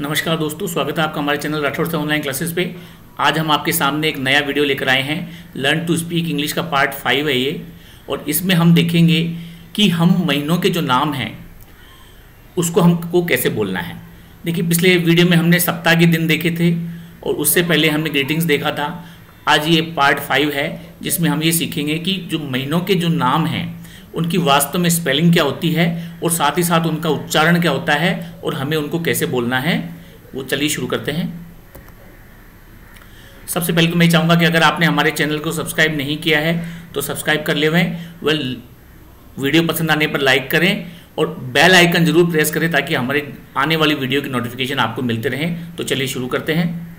नमस्कार दोस्तों, स्वागत है आपका हमारे चैनल राठौड़ से ऑनलाइन क्लासेस पे। आज हम आपके सामने एक नया वीडियो लेकर आए हैं। लर्न टू स्पीक इंग्लिश का पार्ट 5 है ये, और इसमें हम देखेंगे कि हम महीनों के जो नाम हैं उसको हमको कैसे बोलना है। देखिए, पिछले वीडियो में हमने सप्ताह के दिन देखे थे और उससे पहले हमने ग्रीटिंग्स देखा था। आज ये पार्ट 5 है जिसमें हम ये सीखेंगे कि जो महीनों के जो नाम हैं उनकी वास्तव में स्पेलिंग क्या होती है और साथ ही साथ उनका उच्चारण क्या होता है और हमें उनको कैसे बोलना है। वो चलिए शुरू करते हैं। सबसे पहले तो मैं चाहूँगा कि अगर आपने हमारे चैनल को सब्सक्राइब नहीं किया है तो सब्सक्राइब कर लें। वीडियो पसंद आने पर लाइक करें और बेल आइकन जरूर प्रेस करें ताकि हमारे आने वाली वीडियो की नोटिफिकेशन आपको मिलते रहें। तो चलिए शुरू करते हैं।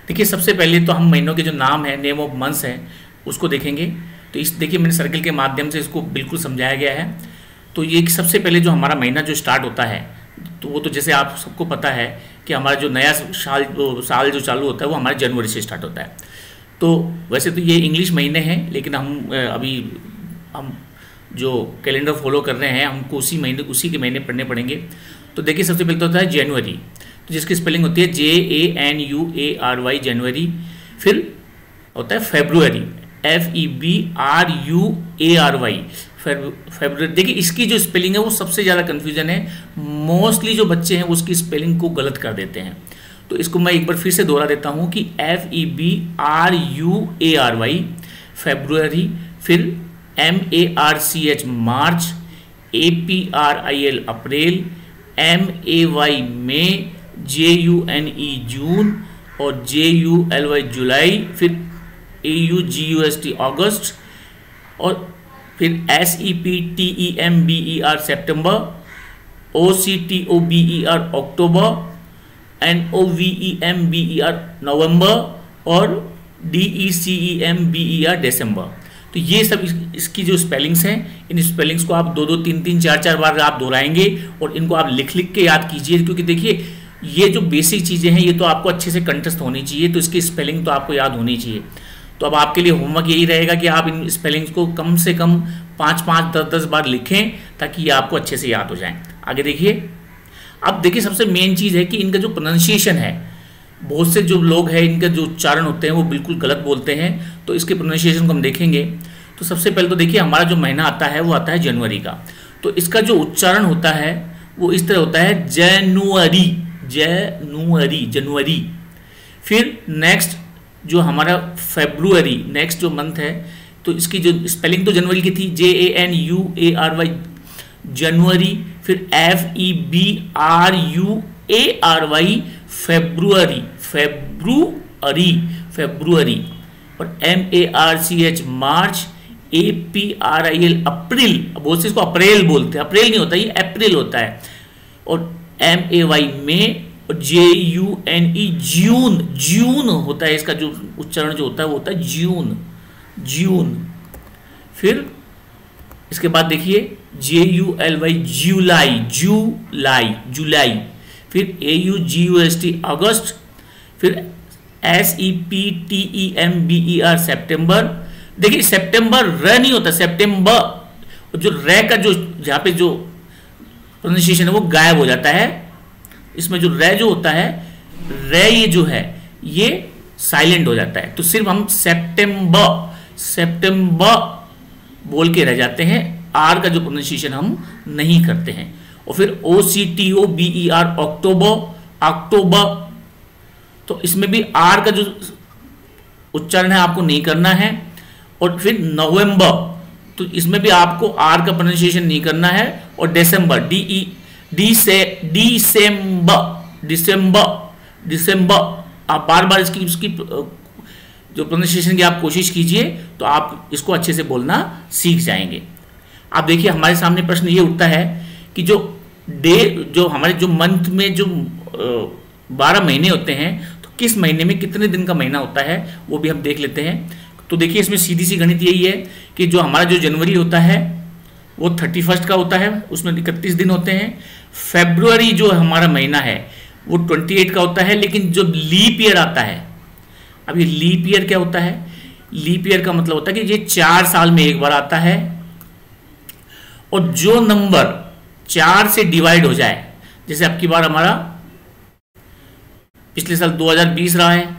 देखिए, सबसे पहले तो हम महीनों के जो नाम है, नेम ऑफ मंथ्स है, उसको देखेंगे। तो इस देखिए, मैंने सर्कल के माध्यम से इसको बिल्कुल समझाया गया है। तो ये सबसे पहले जो हमारा महीना जो स्टार्ट होता है, तो वो तो जैसे आप सबको पता है कि हमारा जो नया साल जो चालू होता है वो हमारे जनवरी से स्टार्ट होता है। तो वैसे तो ये इंग्लिश महीने हैं, लेकिन हम जो कैलेंडर फॉलो कर रहे हैं हमको उसी के महीने पढ़ने पड़ेंगे। तो देखिए, सबसे पहले तो होता है जनवरी, तो जिसकी स्पेलिंग होती है JANUARY, जनवरी। फिर होता है फेब्रुअरी, FEBRUARY, फेब्रुअरी। देखिए, इसकी जो स्पेलिंग है वो सबसे ज़्यादा कन्फ्यूजन है। मोस्टली जो बच्चे हैं उसकी स्पेलिंग को गलत कर देते हैं। तो इसको मैं एक बार फिर से दोहरा देता हूँ कि FEBRUARY फेब्रुअरी, फिर MARCH मार्च, APRIL अप्रैल, MAY मई, JUNE जून और JULY जुलाई, फिर AUGUST अगस्त, और फिर SEPTEMBER सितंबर, OCTOBER अक्टूबर, NOVEMBER नवंबर और DECEMBER दिसंबर। तो ये सब इसकी जो स्पेलिंग्स हैं, इन स्पेलिंग्स को आप 2-2, 3-3, 4-4 बार आप दोहराएंगे और इनको आप लिख के याद कीजिए। क्योंकि देखिए, ये जो बेसिक चीज़ें हैं ये तो आपको अच्छे से कंठस्थ होनी चाहिए, तो इसकी स्पेलिंग तो आपको याद होनी चाहिए। तो अब आपके लिए होमवर्क यही रहेगा कि आप इन स्पेलिंग्स को कम से कम 5-5, 10-10 बार लिखें ताकि ये आपको अच्छे से याद हो जाएं। आगे देखिए। अब देखिए, सबसे मेन चीज़ है कि इनका जो प्रोनाउंसिएशन है, बहुत से जो लोग हैं इनका जो उच्चारण होते हैं वो बिल्कुल गलत बोलते हैं। तो इसके प्रोनाउंसिएशन को हम देखेंगे। तो सबसे पहले तो देखिए, हमारा जो महीना आता है वो आता है जनवरी का। तो इसका जो उच्चारण होता है वो इस तरह होता है, जनवरी। फिर नेक्स्ट जो हमारा फेब्रुअरी, नेक्स्ट जो मंथ है, तो इसकी जो स्पेलिंग तो जनवरी की थी, JANUARY जनवरी। फिर FEBRUARY फेब्रुअरी, और MARCH मार्च, APRIL अप्रैल। बहुत से इसको अप्रैल बोलते हैं, अप्रैल नहीं होता, ये अप्रैल होता है। और MAY मई, और JUNE जून होता है। इसका जो उच्चारण जो होता है वो होता है जून। फिर इसके बाद देखिए JULY जुलाई। फिर AUGUST अगस्त। फिर SEPTEMBER सितंबर। देखिए, सितंबर र नहीं होता, सितंबर, जो र का जो जहाँ पे जो प्रोनाउंसिएशन है वो गायब हो जाता है। इसमें जो रे जो होता है, रे ये जो है ये साइलेंट हो जाता है। तो सिर्फ हम सितंबर बोल के रह जाते हैं, आर का जो प्रोनाउंसिएशन हम नहीं करते हैं। और फिर OCTOBER अक्टूबर, तो इसमें भी आर का जो उच्चारण है आपको नहीं करना है। और फिर नवंबर, तो इसमें भी आपको आर का प्रोनाउंसिएशन नहीं करना है। और दिसंबर, दिसंबर, आप बार बार इसकी जो प्रोनाउंसिएशन की आप कोशिश कीजिए तो आप इसको अच्छे से बोलना सीख जाएंगे। आप देखिए, हमारे सामने प्रश्न ये उठता है कि जो हमारे जो मंथ में जो 12 महीने होते हैं, तो किस महीने में कितने दिन का महीना होता है वो भी हम देख लेते हैं। तो देखिए, इसमें सीधी सी गणित यही है कि जो हमारा जो जनवरी होता है वो 31 का होता है, उसमें 31 दिन होते हैं। फेब्रुअरी जो हमारा महीना है वो 28 का होता है। लेकिन जो लीप ईयर आता है, अब ये लीप ईयर क्या होता है? लीप ईयर का मतलब होता है कि ये 4 साल में एक बार आता है और जो नंबर 4 से डिवाइड हो जाए, जैसे अब की बार हमारा पिछले साल 2020 रहा है।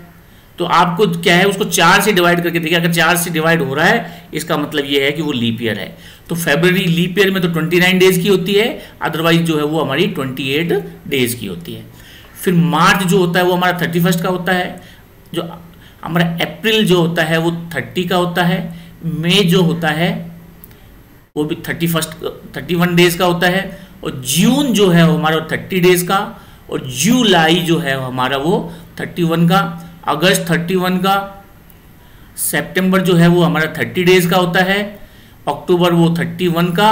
तो आपको क्या है, उसको 4 से डिवाइड करके देखिए, अगर 4 से डिवाइड हो रहा है इसका मतलब ये है कि वो लीप ईयर है। तो फरवरी लीप ईयर में तो 29 डेज की होती है, अदरवाइज जो है वो हमारी 28 डेज की होती है। फिर मार्च जो होता है वो हमारा 31 का होता है, जो हमारा अप्रैल जो होता है वो 30 का होता है, मई जो होता है वो भी 31 डेज का होता है, और जून जो है वो हमारा 30 डेज का, और जुलाई जो है हमारा वो 31 का, अगस्त 31 का, सितंबर जो है वो हमारा 30 डेज का होता है, अक्टूबर वो 31 का,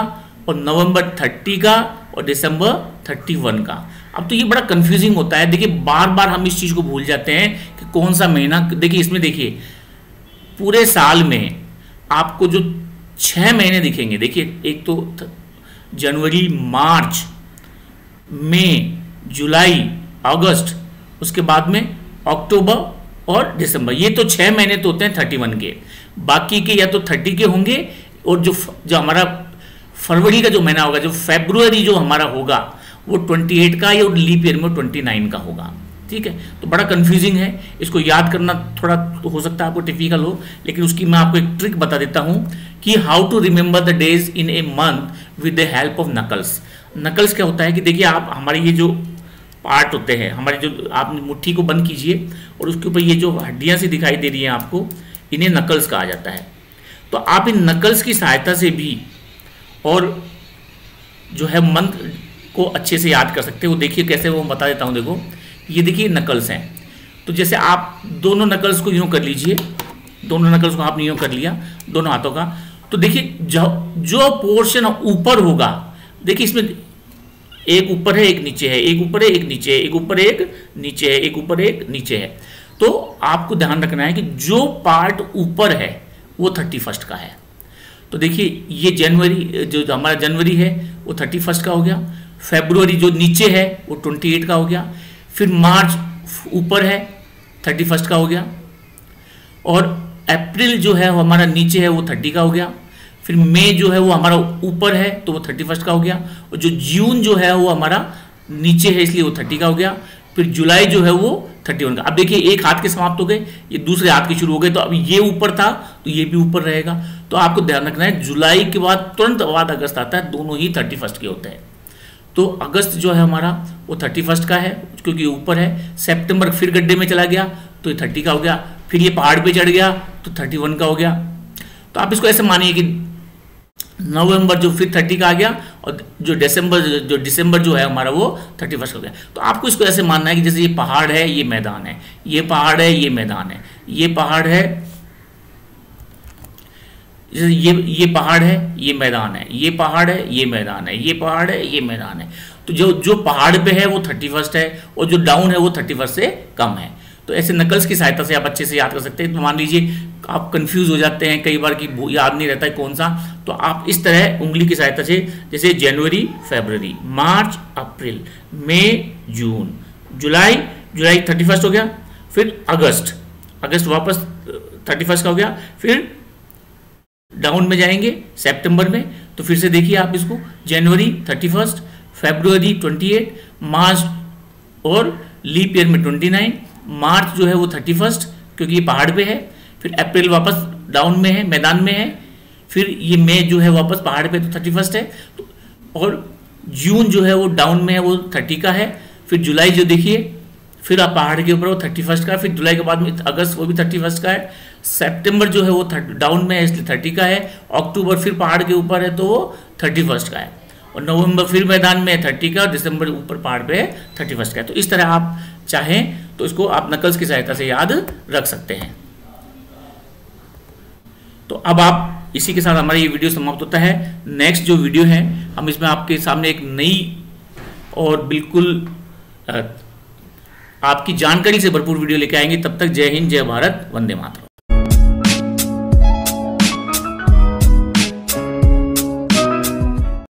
और नवंबर 30 का, और दिसंबर 31 का। अब तो ये बड़ा कंफ्यूजिंग होता है, देखिए बार बार हम इस चीज़ को भूल जाते हैं कि कौन सा महीना। देखिए इसमें देखिए पूरे साल में आपको जो 6 महीने दिखेंगे, देखिए एक तो जनवरी, मार्च, मई, जुलाई, अगस्त, उसके बाद में अक्टूबर और दिसंबर, ये तो 6 महीने तो होते हैं 31 के। बाकी के या तो 30 के होंगे, और जो हमारा फरवरी का जो महीना होगा, जो फरवरी जो हमारा होगा वो 28 का, या लीप ईयर में 29 का होगा। ठीक है, तो बड़ा कंफ्यूजिंग है, इसको याद करना थोड़ा हो सकता है आपको टिपिकल हो, लेकिन उसकी मैं आपको एक ट्रिक बता देता हूं कि how to remember the days in a month with the help of knuckles. Knuckles क्या होता है कि देखिए आप हमारे ये जो पार्ट होते हैं, हमारे जो आप मुट्ठी को बंद कीजिए और उसके ऊपर ये जो हड्डियां सी दिखाई दे रही हैं आपको, इन्हें नकल्स कहा जाता है। तो आप इन नकल्स की सहायता से भी और जो है मंथ को अच्छे से याद कर सकते हो। देखिए कैसे वो बता देता हूँ। देखो ये देखिए नकल्स हैं, तो जैसे आप दोनों नकल्स को यूँ कर लीजिए, दोनों नकल्स को आपने यूँ कर लिया दोनों हाथों का, तो देखिए जो पोर्शन ऊपर होगा, देखिए इसमें एक ऊपर है एक नीचे है, एक ऊपर है एक नीचे है, एक ऊपर एक नीचे है, एक ऊपर एक नीचे है। तो आपको ध्यान रखना है कि जो पार्ट ऊपर है वो 31 का है। तो देखिए ये जनवरी, जो हमारा जनवरी है वो 31 का हो गया, फरवरी जो नीचे है वो 28 का हो गया, फिर मार्च ऊपर है 31 का हो गया, और अप्रैल जो है वो हमारा नीचे है वो 30 का हो गया, फिर मई जो है वो हमारा ऊपर है तो वो 31 का हो गया, और जो जून जो है वो हमारा नीचे है इसलिए वो 30 का हो गया, फिर जुलाई जो है वो 31 का। अब देखिए एक हाथ के समाप्त हो गए, ये दूसरे हाथ के शुरू हो गए, तो अब ये ऊपर था तो ये भी ऊपर रहेगा। तो आपको ध्यान रखना है जुलाई के बाद तुरंत बाद अगस्त आता है, दोनों ही 31 के होते हैं। तो अगस्त जो है हमारा वो 31 का है क्योंकि ऊपर है, सितंबर फिर गड्ढे में चला गया तो ये 30 का हो गया, फिर ये पहाड़ पे चढ़ गया तो 31 का हो गया। तो आप इसको ऐसे मानिए कि नवंबर जो फिर 30 का आ गया, और जो दिसंबर जो है हमारा वो 31 हो गया। तो आपको इसको ऐसे मानना है कि जैसे ये पहाड़ है ये मैदान है, ये पहाड़ है ये मैदान है, ये पहाड़ है, ये पहाड़ है ये मैदान है, ये पहाड़ है ये मैदान है, ये पहाड़ है ये मैदान है। तो जो पहाड़ पे है वो 31 है, और जो डाउन है वो 31 से कम है। तो ऐसे नकल्स की सहायता से आप अच्छे से याद कर सकते हैं। तो मान लीजिए आप कंफ्यूज हो जाते हैं कई बार कि याद नहीं रहता है कौन सा, तो आप इस तरह उंगली की सहायता से, जैसे जनवरी फरवरी, मार्च अप्रैल, मई जून, जुलाई 31 हो गया, फिर अगस्त वापस 31 का हो गया, फिर डाउन में जाएंगे सितंबर में, तो फिर से देखिए आप इसको जनवरी 31, फरवरी 28, मार्च और लीप ईयर में 29, मार्च जो है वो 31 क्योंकि ये पहाड़ पे है, फिर अप्रैल वापस डाउन में है मैदान में है, फिर ये मई जो है वापस पहाड़ पे तो 31 है, और जून जो है वो डाउन में है वो 30 का है, फिर जुलाई जो देखिए फिर आप पहाड़ के ऊपर वो 31 का है, फिर जुलाई के बाद में अगस्त वो भी 31 का है, सितंबर जो है वो डाउन में है इसलिए 30 का है, अक्टूबर फिर पहाड़ के ऊपर है तो वो 31 का है, और नवंबर फिर मैदान में है 30 का, और दिसंबर ऊपर पहाड़ पे है 31 का है। तो इस तरह आप चाहें तो इसको आप नकल्स की सहायता से याद रख सकते हैं। तो अब आप इसी के साथ हमारा ये वीडियो समाप्त होता है। नेक्स्ट जो वीडियो है हम इसमें आपके सामने एक नई और बिल्कुल आपकी जानकारी से भरपूर वीडियो लेके आएंगे। तब तक जय हिंद, जय भारत, वंदे मातरम।